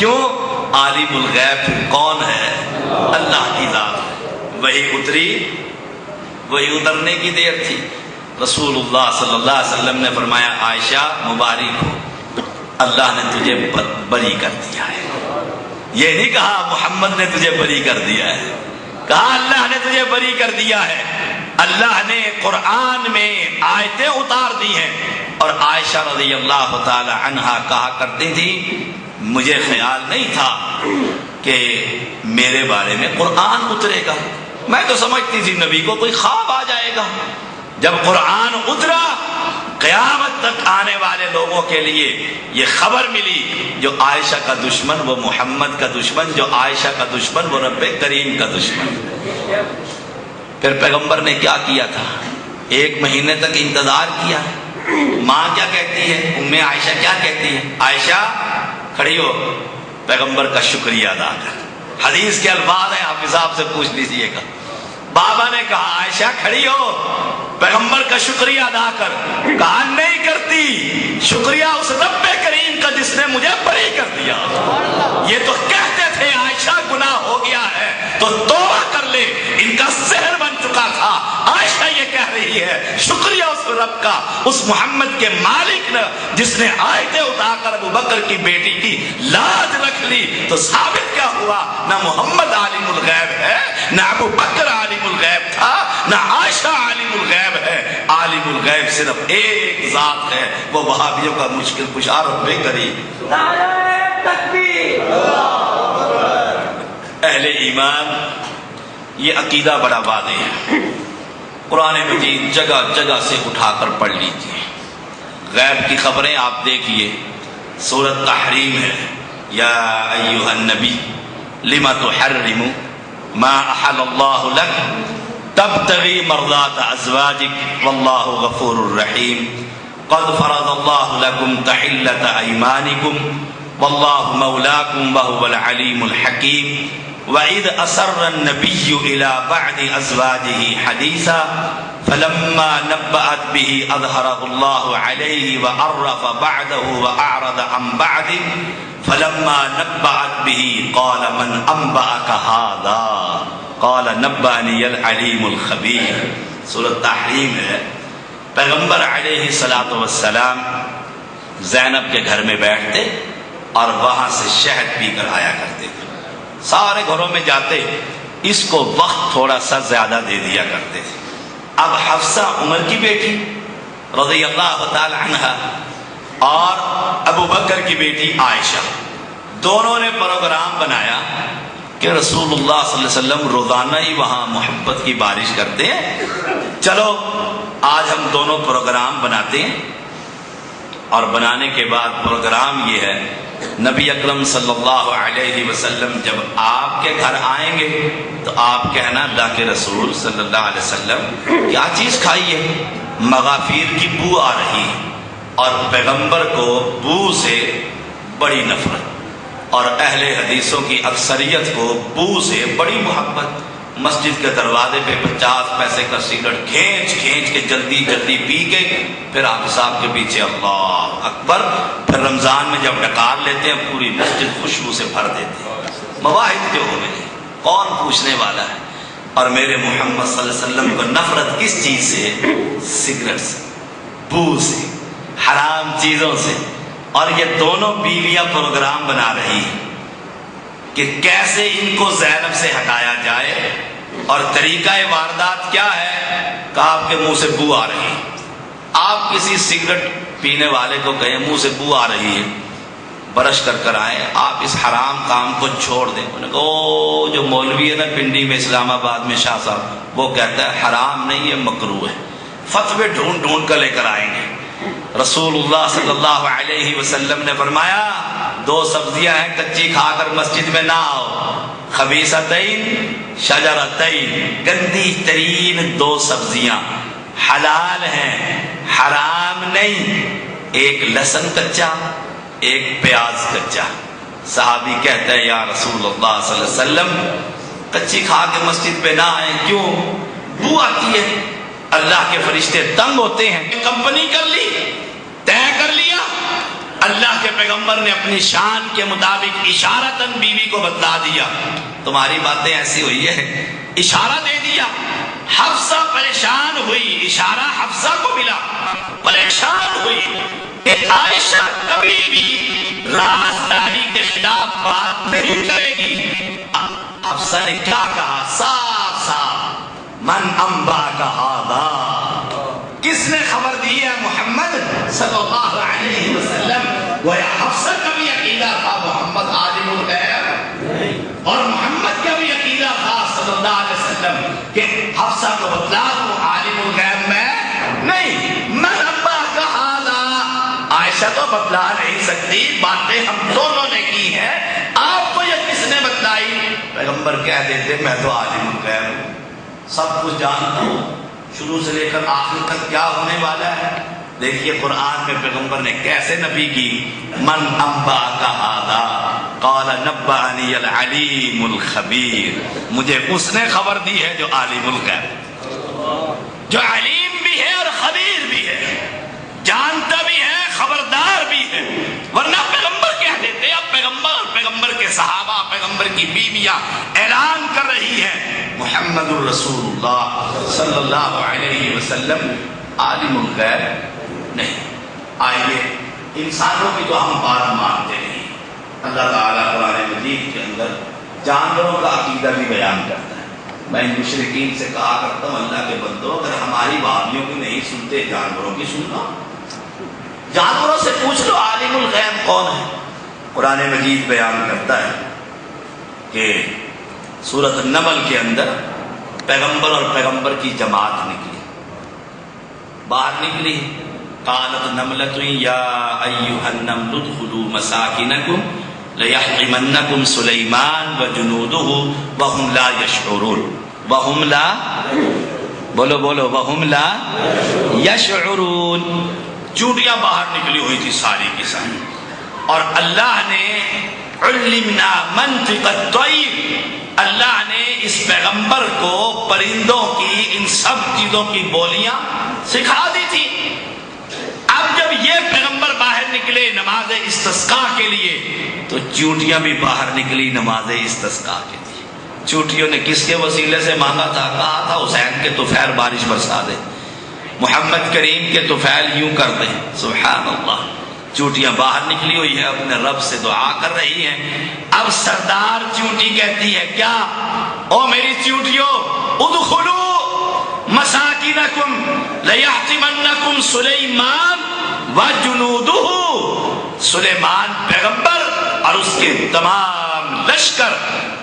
کیوں؟ عالم الغیب کون ہے؟ اللہ کی ذات ہے۔ وہی اتری، وہی اترنے کی دیر تھی۔ رسول اللہ صلی اللہ علیہ وسلم نے فرمایا عائشہ مبارک ہو، اللہ نے تجھے بری کر دیا ہے۔ یہ نہیں کہا محمد نے تجھے بری کر دیا ہے، کہا اللہ نے تجھے بری کر دیا ہے۔ اللہ نے قرآن میں آیتیں اتار دی ہیں، اور عائشہ رضی اللہ تعالی عنہا کہا کرتی تھی مجھے خیال نہیں تھا کہ میرے بارے میں قرآن اترے گا، میں تو سمجھتی تھی نبی کو کوئی خواب آ جائے گا۔ جب قرآن اترا، قیامت تک آنے والے لوگوں کے لیے یہ خبر ملی، جو عائشہ کا دشمن وہ محمد کا دشمن، جو عائشہ کا دشمن وہ رب کریم کا دشمن۔ پھر پیغمبر نے کیا کیا تھا؟ 1 مہینے تک انتظار کیا۔ ماں کیا کہتی ہے؟ ام عائشہ کیا کہتی ہے؟ عائشہ کھڑی ہو، پیغمبر کا شکریہ ادا کر۔ حدیث کے الفاظ ہیں، حافظ صاحب سے پوچھ لیجئے گا۔ بابا نے کہا عائشہ کھڑی ہو، پیغمبر کا شکریہ ادا کر۔ کہا نہیں کرتی، شکریہ اس رب کریم کا جس نے مجھے بری کر دیا۔ یہ تو کہتے تھے عائشہ گناہ ہو گیا ہے تو توبہ کر لے، ان کا سحر بن چکا تھا۔ عائشہ یہ کہہ رہی ہے شکریہ اس رب کا، اس محمد کے مالک نے جس نے آیتیں اٹھا کر ابو بکر کی بیٹی کی لاج رکھ لی۔ تو ثابت کیا ہوا؟ نہ محمد عالم الغیب ہے، نہ ابو بکر عالم الغیب تھا، نہ عائشہ عالم الغیب ہے۔ عالم الغیب صرف ایک ذات ہے، وہ وہابیوں کا مشکل کشا رب کریم۔ نعرہ تکبیر! اہل ایمان یہ عقیدہ بڑا واضح ہے، قرآن مجید جگہ جگہ سے اٹھا کر پڑھ لیجیے۔ غیب کی خبریں آپ دیکھیے، سورۃ تحریم ہے، یا ایھا النبی لم تحرم ما احل اللہ لک تبتغی مرضات ازواجک واللہ غفور الرحیم قد فرض اللہ لکم تحلۃ ایمانکم واللہ مولاکم وہو العلیم الحکیم وَإِذْ أَسَرَّ النَّبِيُّ إِلَىٰ بَعْضِ أَزْوَاجِهِ حَدِيثًا فَلَمَّا نَبَّأَتْ بِهِ أَظْهَرَهُ اللَّهُ عَلَيْهِ وَعَرَّفَ بَعْدَهُ وَأَعْرَضَ عَن بَعْدٍ فَلَمَّا نَبَّأَتْ بِهِ قَالَ مَنْ أَنبَأَكَ هَٰذَا قَالَ نَبَّأَنِيَ الْعَلِيمُ الْخَبِيرُ۔ سورۃ تحریم ہے۔ پیغمبر علیہ الصلوۃ والسلام زینب کے گھر میں بیٹھتے اور وہاں سے شہد پی کر آیا کرتے تھے۔ سارے گھروں میں جاتے، اس کو وقت تھوڑا سا زیادہ دے دیا کرتے تھے۔ اب حفصہ عمر کی بیٹی رضی اللہ تعالی عنہ اور ابو بکر کی بیٹی عائشہ دونوں نے پروگرام بنایا کہ رسول اللہ صلی اللہ علیہ وسلم روزانہ ہی وہاں محبت کی بارش کرتے ہیں، چلو آج ہم دونوں پروگرام بناتے ہیں۔ اور بنانے کے بعد پروگرام یہ ہے، نبی اکرم صلی اللہ علیہ وسلم جب آپ کے گھر آئیں گے تو آپ کہنا اللہ کے رسول صلی اللہ علیہ وسلم کیا چیز کھائی ہے؟ مغافیر کی بو آ رہی ہے۔ اور پیغمبر کو بو سے بڑی نفرت، اور اہل حدیثوں کی اکثریت کو بو سے بڑی محبت۔ مسجد کے دروازے پہ 50 پیسے کا سگریٹ کھینچ کے جلدی جلدی پی کے پھر آپ صاحب کے پیچھے اللہ اکبر۔ پھر رمضان میں جب ڈکار لیتے ہیں پوری مسجد خوشبو سے بھر دیتے ہیں۔ مواہب جو ہو گئے، کون پوچھنے والا ہے؟ اور میرے محمد صلی اللہ علیہ وسلم کو نفرت کس چیز سے؟ سگریٹ سے، بو سے، حرام چیزوں سے۔ اور یہ دونوں بیویاں پروگرام بنا رہی ہیں کہ کیسے ان کو زینب سے ہٹایا جائے۔ اور طریقہ واردات کیا ہے؟ کہ آپ کے منہ سے بو آ رہی ہے، آپ کسی سگریٹ پینے والے کو کہیں منہ سے بو آ رہی ہے، برش کر آئیں، آپ اس حرام کام کو چھوڑ دیں۔ انہوں نے کہا او جو مولوی ہے نا پنڈی میں اسلام آباد میں شاہ صاحب، وہ کہتا ہے حرام نہیں ہے مکروہ ہے، فتوے ڈھونڈ کر لے کر آئیں گے۔ رسول اللہ صلی اللہ علیہ وسلم نے فرمایا 2 سبزیاں ہیں، کچی کھا کر مسجد میں نہ آؤ، خبیثتین شجرتین، گندی ترین 2 سبزیاں حلال ہیں حرام نہیں، ایک لہسن کچا ایک پیاز کچا۔ صحابی کہتا ہے یا رسول اللہ صلی اللہ علیہ وسلم کچی کھا کے مسجد پہ نہ آئیں، کیوں؟ بو آتی ہے، اللہ کے فرشتے تنگ ہوتے ہیں۔ کمپنی کر لی، طے کر لیا، اللہ کے پیغمبر نے اپنی شان کے مطابق اشارتاً بیوی کو بتلا دیا، تمہاری باتیں ایسی ہوئی ہے، اشارہ دے دیا۔ حفصہ پریشان ہوئی، اشارہ حفصہ کو ملا، پریشان ہوئی کہ عائشہ کبھی بھی رازداری کے خلاف بات نہیں کرے گی۔ حفصہ نے کیا کہا؟ صاف صاف، من انباک ھذا، کس نے خبر دی ہے محمد صلی اللہ علیہ وسلم؟ گویا حفصہ کا بھی عقیدہ تھا محمد عالم الغیب، اور محمد کا بھی عقیدہ تھا صلی اللہ علیہ وسلم کہ حفصہ کو بتلا دوں عالم الغیب میں نہیں۔ من انباک ھذا، عائشہ تو بتلا نہیں سکتی، باتیں ہم دونوں نے کی ہیں، آپ کو یہ کس نے بتلائی؟ پیغمبر کہہ دیتے میں تو عالم الغیب ہوں، سب کچھ جانتا ہوں، شروع سے لے کر آخر تک کیا ہونے والا ہے۔ دیکھیے قرآن میں پیغمبر نے کیسے نبی کی، من انباک ھذا قال نبأنی العلیم الخبیر، مجھے اس نے خبر دی ہے جو عالم الغیب، جو علیم بھی ہے اور خبیر بھی ہے، جانتا بھی ہے خبردار بھی ہے۔ ورنہ پیغمبر کہہ دیتے، اب پیغمبر کے صحابہ، پیغمبر کی بیویاں اعلان کر رہی ہیں محمد الرسول اللہ صلی اللہ علیہ وسلم عالم الغیب نہیں۔ آئیے انسانوں کی تو ہم بات مانتے نہیں، اللہ تعالیٰ قرآن مجید کے اندر جانوروں کا عقیدہ بھی بیان کرتا ہے۔ میں مشرکین سے کہا کرتا ہوں اللہ کے بندو، اگر ہماری باتوں کی نہیں سنتے جانوروں کی سننا، جانوروں سے پوچھ لو عالم الغیب کون ہے۔ قرآن مجید بیان کرتا ہے کہ سورۃ النمل کے اندر پیغمبر اور پیغمبر کی جماعت نکلی، باہر نکلی، قالت نملۃ یا ایھا النمل ادخلوا مساکنکم لیحطمنکم سلیمان وجنودہ وہم لا یشعرون، وہم لا، بولو بولو، وہم لا یشعرون۔ چونٹیاں باہر نکلی ہوئی تھی ساری کی ساری، اور اللہ نے علمنا منطق الطیر، اللہ نے اس پیغمبر کو پرندوں کی، ان سب چیزوں کی بولیاں سکھا دی تھی۔ اب جب یہ پیغمبر باہر نکلے نماز استسقاء کے لیے تو چونٹیاں بھی باہر نکلی نماز استسقاء کے لیے۔ چونٹیوں نے کس کے وسیلے سے مانگا تھا؟ کہا تھا حسین کے طفیل بارش برسا دے، محمد کریم کے طفیل یوں کر دیں، سبحان اللہ۔ چونٹیاں باہر نکلی ہوئی ہے، اپنے رب سے دعا کر رہی ہیں۔ اب سردار چونٹی کہتی ہے کیا؟ او میری چونٹیوں، ادخلوا مساکنکم لیحطمنکم سلیمان وجنودہ، سلیمان پیغمبر اور اس کے تمام لشکر،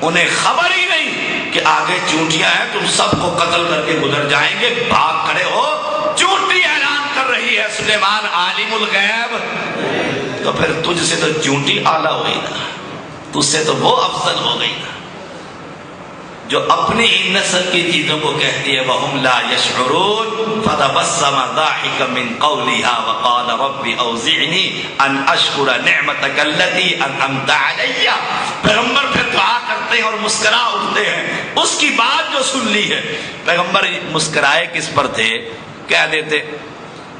انہیں خبر ہی نہیں کہ آگے چونٹیاں ہیں، تم سب کو قتل کر کے گزر جائیں گے، بھاگ کھڑے ہو۔ چونٹی اعلان کر رہی ہے سلیمان عالم الغیب، تو پھر تجھ سے تو چونٹی اعلیٰ ہوئی نا، تجھ سے تو وہ افضل ہو گئی نا، جو اپنی نسل کی چیزوں کو کہتی ہے وَهُمْ لَا يَشْعُرُونَ فَتَبَسَّمَ ضَاحِكًا مِّن قَوْلِهَا وَقَالَ رَبِّ أَوْزِعْنِي أَنْ أَشْكُرَ نِعْمَتَكَ الَّتِي أَنْعَمْتَ عَلَيَّ۔ پیغمبر پھر دعا کرتے ہیں اور مسکرا اٹھتے ہیں، اس کی بات جو سن لی ہے۔ پیغمبر مسکرائے کس پر تھے؟ کہہ دیتے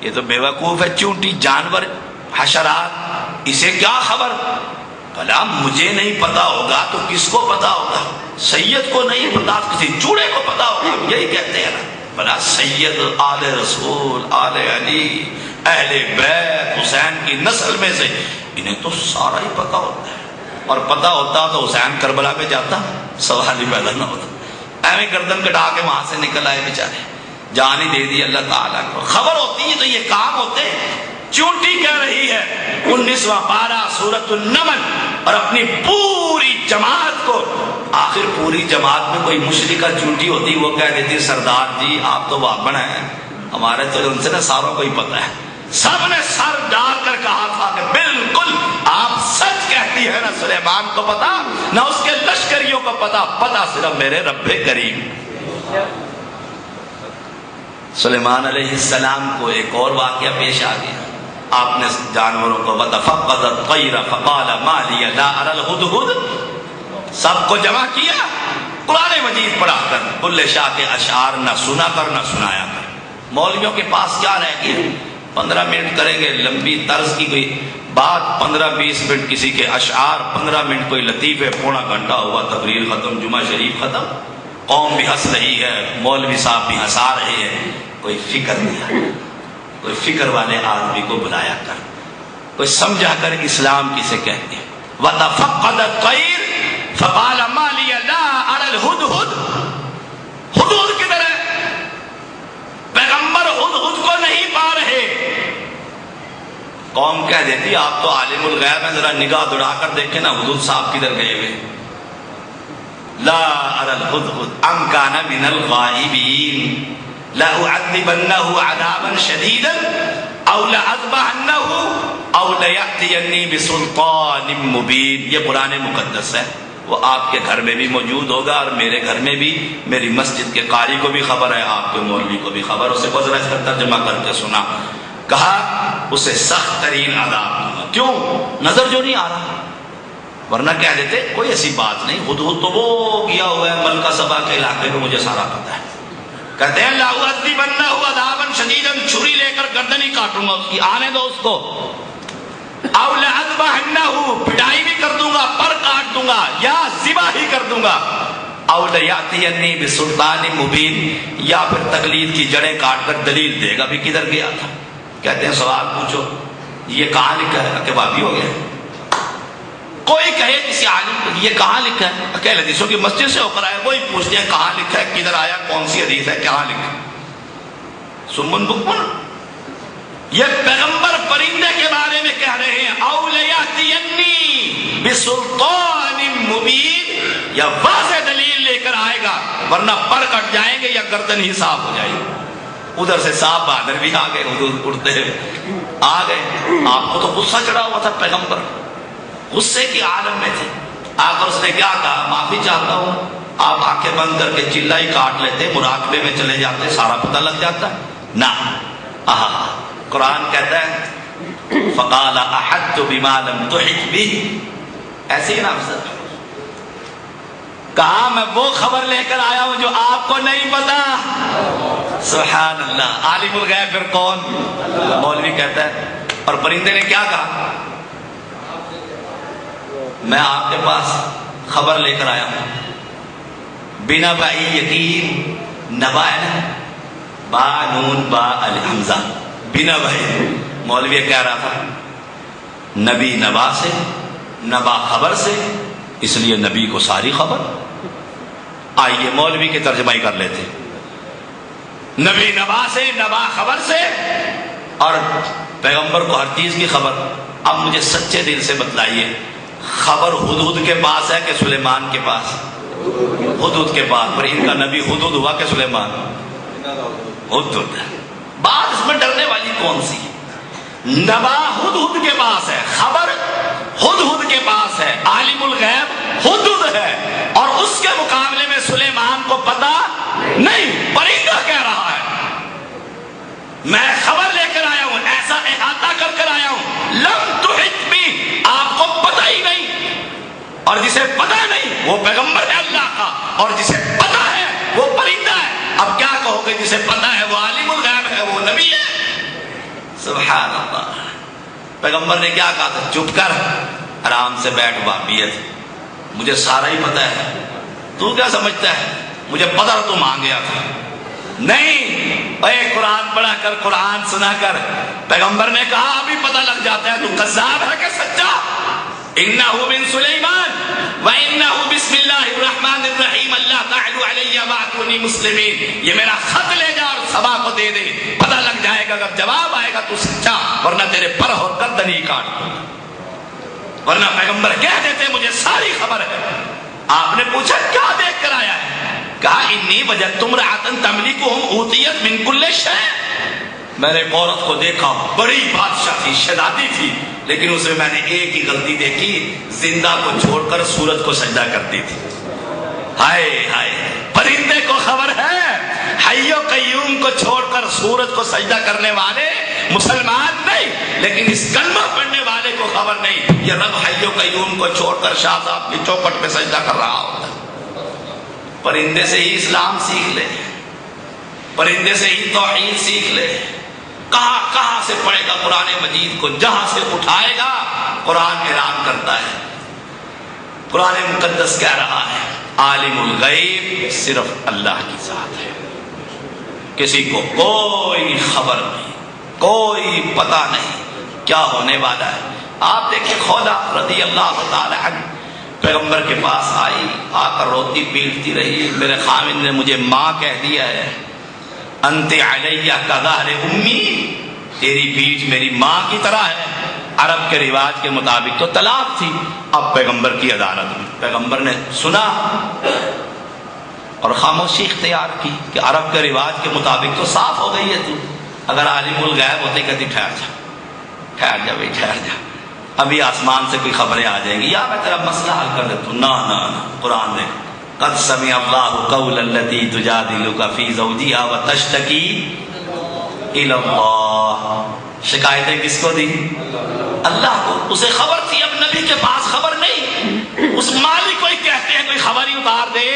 یہ تو بے وقوف ہے، چونٹی جانور، حشرات، اسے کیا خبر؟ بھلا مجھے نہیں پتا ہوگا تو کس کو پتا ہوگا؟ سید کو نہیں پتا، کسی چوڑے کو پتا ہوگا، یہی کہتے ہیں نا۔ بھلا سید، آل رسول، آل علی، اہل بیت، حسین کی نسل میں سے، انہیں تو سارا ہی پتا ہوتا ہے، اور پتا ہوتا تو حسین کربلا میں جاتا، سوال ہی پیدا نہ ہوتا۔ ایویں گردن کٹا کے وہاں سے نکل آئے بیچارے، جان ہی دے دی اللہ تعالیٰ کو۔ خبر ہوتی ہے تو یہ کام ہوتے۔ چونٹی کہہ رہی ہے 19واں پارہ سورۃ النمل، اور اپنی پوری جماعت کو، آخر پوری جماعت میں کوئی مشرکہ چونٹی ہوتی وہ کہہ دیتی سردار جی آپ تو واقع ہیں، ہمارے تو ان سے نا ساروں کو ہی پتہ ہے۔ سب نے سر ڈال کر کہا تھا کہ بالکل آپ سچ کہتی ہے، نہ سلیمان کو پتا نہ اس کے لشکریوں کو پتا، پتا صرف میرے رب کریم۔ سلیمان علیہ السلام کو ایک اور واقعہ پیش آ گیا، آپ نے جانوروں کو وَتَفَقَّدَ الطَّيْرَ فَقَالَ مَا لِيَ لَا أَرَى الْهُدْهُدْ، سب کو جمع کیا، قرآن مجید پڑھا کر، بلے شاہ کے اشعار نہ سنا کر نہ سنایا کر۔ مولویوں کے پاس کیا رہ گیا؟ 15 منٹ کریں گے لمبی طرز کی کوئی بات، 15-20 منٹ کسی کے اشعار، 15 منٹ کوئی لطیفے، پونا گھنٹہ ہوا تقریر ختم، جمعہ شریف ختم، قوم بھی ہنس رہی ہے، مولوی صاحب بھی ہنسا رہے ہیں، کوئی فکر نہیں ہے۔ کوئی فکر والے آدمی کو بلایا کر، کوئی سمجھا کر اسلام کسے کہتے ہیں۔ وَتَفَقَّدَ الطَّيْرَ فَقَالَ مَا لِيَ لَا أَرَى الْهُدْهُدْ، ہدہد کدھر ہے؟ پیغمبر ہدہد کو نہیں پا رہے۔ قوم کہہ دیتی آپ تو عالم الغیب ہیں، ذرا نگاہ دوڑا کر دیکھیں نا ہدہد صاحب کدھر گئے ہوئے۔ لا أرى الهدهد أم كان من الغائبين لأعذبنه عذابا شديدا أو لأذبحنه أو ليأتيني بسلطان مبين۔ یہ قرآن مقدس ہے، وہ آپ کے گھر میں بھی موجود ہوگا اور میرے گھر میں بھی، میری مسجد کے قاری کو بھی خبر ہے، آپ کے مولوی کو بھی خبر۔ اسے گزرا اس کا ترجمہ کر کے سنا، کہا اسے سخت ترین عذاب دوں گا۔ کیوں؟ نظر جو نہیں آ رہا، ورنہ کہہ دیتے کوئی ایسی بات نہیں، ہدہد تو وہ گیا ہوا ہے ملکہ سبا کے علاقے میں، مجھے سارا پتا ہے۔ کہتے ہیں لَأُعَذِّبَنَّهُ عَذَابًا شَدِيدًا، چھری لے کر گردن ہی کاٹوں گا اس کی، آنے دو اس کو۔ أَوْ لَأَذْبَحَنَّهُ، پٹائی بھی کر دوں گا، پر کاٹ دوں گا، یا ذبح ہی کر دوں گا۔ أَوْ لَيَأْتِيَنِّي بِسُلْطَانٍ مُبِينٍ، یا پھر تقلید کی جڑیں کاٹ کر دلیل دے گا بھی کدھر گیا تھا۔ کہتے ہیں سوال پوچھو یہ کہاں لکھا ہے؟ کہ بابی ہو گیا۔ کوئی کہے کسی عالم کو یہ کہاں لکھا ہے، اکیل حدیثوں کی مسجد سے ہو کر آئے، وہی پوچھتے ہیں کہاں لکھا ہے، کدھر آیا، کون سی حدیث ہے، کہاں لکھا ہے؟ سمن بکمن۔ یہ پیغمبر پرندے کے بارے میں کہہ رہے ہیں او لیاتینی بسلطان مبین، یا واضح دلیل لے کر آئے گا، ورنہ پر کٹ جائیں گے یا گردن ہی صاف ہو جائے گی۔ ادھر سے صاف بہادر بھی آ گئے، ادھر اڑتے آ گئے۔ آپ کو تو غصہ چڑھا ہوا تھا، پیغمبر غصے کی عالم میں تھے۔ آ کر اس نے کیا کہا، معافی چاہتا ہوں۔ آپ آنکھیں بند کر کے چلا ہی کاٹ لیتے، مراقبے میں چلے جاتے، سارا پتہ لگ جاتا نہ۔ قرآن کہتا ہے فقال احطت بما لم تحط به، ایسے ہی نا افضل کہا میں وہ خبر لے کر آیا ہوں جو آپ کو نہیں پتا۔ سبحان اللہ۔ عالم الغیب پھر کون؟ مولوی کہتا ہے۔ اور پرندے نے کیا کہا، میں آپ کے پاس خبر لے کر آیا ہوں۔ بنا بائی یقین، نبا ہے نا، با نون با الحمزہ، بنا بائی۔ مولوی کہہ رہا تھا نبی نبا سے، نبا خبر سے، اس لیے نبی کو ساری خبر۔ آئیے مولوی کے ترجمہ ہی کر لیتے، نبی نبا سے، نبا خبر سے، اور پیغمبر کو ہر چیز کی خبر۔ اب مجھے سچے دل سے بتلائیے، خبر ہدہد کے پاس ہے کہ سلیمان کے پاس؟ ہدہد کے پاس۔ پر ان کا نبی ہدہد ہوا کہ سلیمان؟ ہدہد۔ بات اس میں ڈرنے والی کون سی؟ نبا ہدہد کے پاس ہے، خبر ہدہد کے پاس ہے، عالم الغیب ہدہد ہے، اور اس کے مقابلے میں سلیمان کو پتا نہیں۔ پرندہ کہہ رہا ہے میں خبر لے کر آیا ہوں، ایسا احاطہ کر کر آیا ہوں، لم تحط بی، آپ کو پتہ ہی نہیں۔ اور جسے پتہ نہیں وہ پیغمبر ہے اللہ کا، اور جسے پتہ ہے وہ پرندہ ہے۔ اب کیا کہو گے، جسے پتہ ہے وہ عالم الغیب ہے، وہ نبی ہے؟ سبحان اللہ۔ پیغمبر نے کیا کہا تھا، چپ کر، آرام سے بیٹھ، بابیت، مجھے سارا ہی پتہ ہے، تو کیا سمجھتا ہے مجھے پتہ تو مانگ گیا تھا؟ نہیں، اے قرآن پڑھا کر، قرآن سنا کر، پیغمبر نے کہا ابھی پتہ لگ جاتا ہے تو کذاب ہے کہ سچا۔ انہ من سلیمان وانہ بسم اللہ الرحمن الرحیم اللہ تعالی علی واتونی مسلمین۔ یہ میرا خط لے جا اور سبا کو دے دے، پتہ لگ جائے گا، اگر جواب آئے گا تو سچا، ورنہ تیرے پر اور گردن ہی کاٹ دوں گا۔ ورنہ پیغمبر کہہ دیتے مجھے ساری خبر ہے۔ آپ نے پوچھا کیا دیکھ کر آیا ہے؟ کہا انی وجدت امرأۃ تملکہم اوتیت من کل شیء، میں نے ایک عورت کو دیکھا، بڑی بادشاہ تھی، شہزادی تھی، لیکن اس میں میں نے ایک ہی غلطی دیکھی، زندہ کو چھوڑ کر سورج کو سجدہ کرتی تھی۔ ہائے ہائے، پرندے کو خبر ہے، حی و قیوم کو چھوڑ کر سورج کو سجدہ کرنے والے مسلمان نہیں، لیکن اس کلمہ پڑھنے والے کو خبر نہیں، یہ رب حی و قیوم کو چھوڑ کر شاہ صاحب کی چوکھٹ پہ سجدہ کر رہا ہوتا ہے۔ پرندے سے ہی اسلام سیکھ لے، پرندے سے ہی توحید سیکھ لے، کہاں کہاں سے پڑھے گا قرآن مجید کو؟ جہاں سے اٹھائے گا قرآن اعلان کرتا ہے، قرآن مقدس کہہ رہا ہے عالم الغیب صرف اللہ کی ذات ہے، کسی کو کوئی خبر نہیں، کوئی پتہ نہیں کیا ہونے والا ہے۔ آپ دیکھیں خولا رضی اللہ تعالی عنہ پیغمبر کے پاس آئی، آ کر روتی پیٹتی رہی، میرے خاوند نے مجھے ماں کہہ دیا ہے، انت علیہ کظہر امی، تیری پیٹھ میری ماں کی طرح ہے۔ عرب کے رواج کے مطابق تو طلاق تھی، اب پیغمبر کی عدالت میں پیغمبر نے سنا اور خاموشی اختیار کی کہ عرب کے رواج کے مطابق تو صاف ہو گئی ہے تو، اگر عالم الغیب ہوتے کہتی ٹھہر جا بھائی ٹھہر جا، ابھی آسمان سے کوئی خبریں آ جائیں گی یا میں تیرا مسئلہ حل کر دیتا ہوں۔ نہ قرآن دیکھ، قد سمع اللہ قول التی تجادلک فی زوجہا وتشتکی الی اللہ، شکایتیں کس کو دی؟ اللہ کو، اسے خبر تھی، اب نبی کے پاس خبر نہیں، اس مالک کو ہی کہتے ہیں کوئی خبر ہی اتار دے۔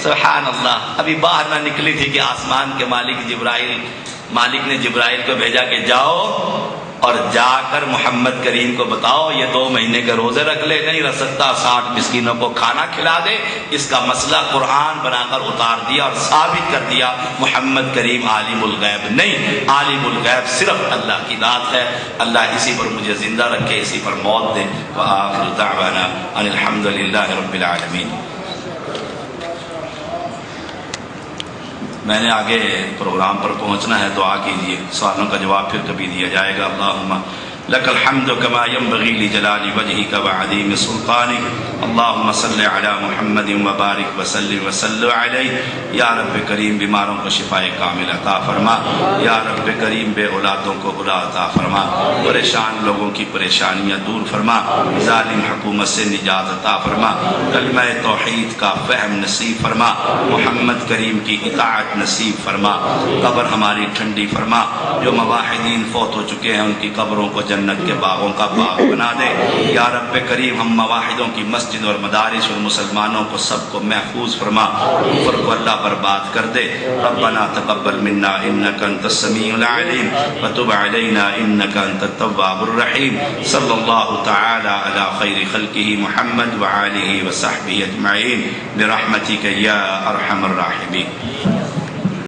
سبحان اللہ، ابھی باہر نہ نکلی تھی کہ آسمان کے مالک نے جبرائیل کو بھیجا کہ جاؤ اور جا کر محمد کریم کو بتاؤ یہ 2 مہینے کے روزے رکھ لے، نہیں رکھ سکتا 60 مسکینوں کو کھانا کھلا دے۔ اس کا مسئلہ قرآن بنا کر اتار دیا اور ثابت کر دیا محمد کریم عالم الغیب نہیں، عالم الغیب صرف اللہ کی ذات ہے۔ اللہ اسی پر مجھے زندہ رکھے، اسی پر موت دے۔ وآخر دعوانا ان الحمد للہ رب العالمین۔ میں نے آگے پروگرام پر پہنچنا ہے، دعا کیجیے، سوالوں کا جواب پھر کبھی دیا جائے گا۔ اللہم لک الحمد کما ينبغی لجلال وجہک وعظیم سلطانک، اللہم صل علی محمد وبارک وسلم وسلم علیہ۔ یا رب کریم بیماروں کو شفاء کامل عطا فرما، یا رب کریم بے اولادوں کو اولاد عطا فرما، پریشان لوگوں کی پریشانیاں دور فرما، ظالم حکومت سے نجات عطا فرما، کلمہ توحید کا فہم نصیب فرما، محمد کریم کی اطاعت نصیب فرما، قبر ہماری ٹھنڈی فرما، جو مواحدین فوت ہو چکے ہیں ان کی قبروں کو جنت کے باغوں کا باغ بنا دے۔ یا رب کریم ہم مواحدوں کی مسجد اور مدارس اور مسلمانوں کو سب کو محفوظ فرما، کفر کو اللہ برباد کر دے۔ ربنا تقبل منا انک انت السمیع العلیم وتب علینا انک انت التواب الرحیم۔ صلی اللہ تعالی علی خیر خلقہ محمد وآلہ وصحبہ اجمعین برحمتک یا ارحم الراحمین۔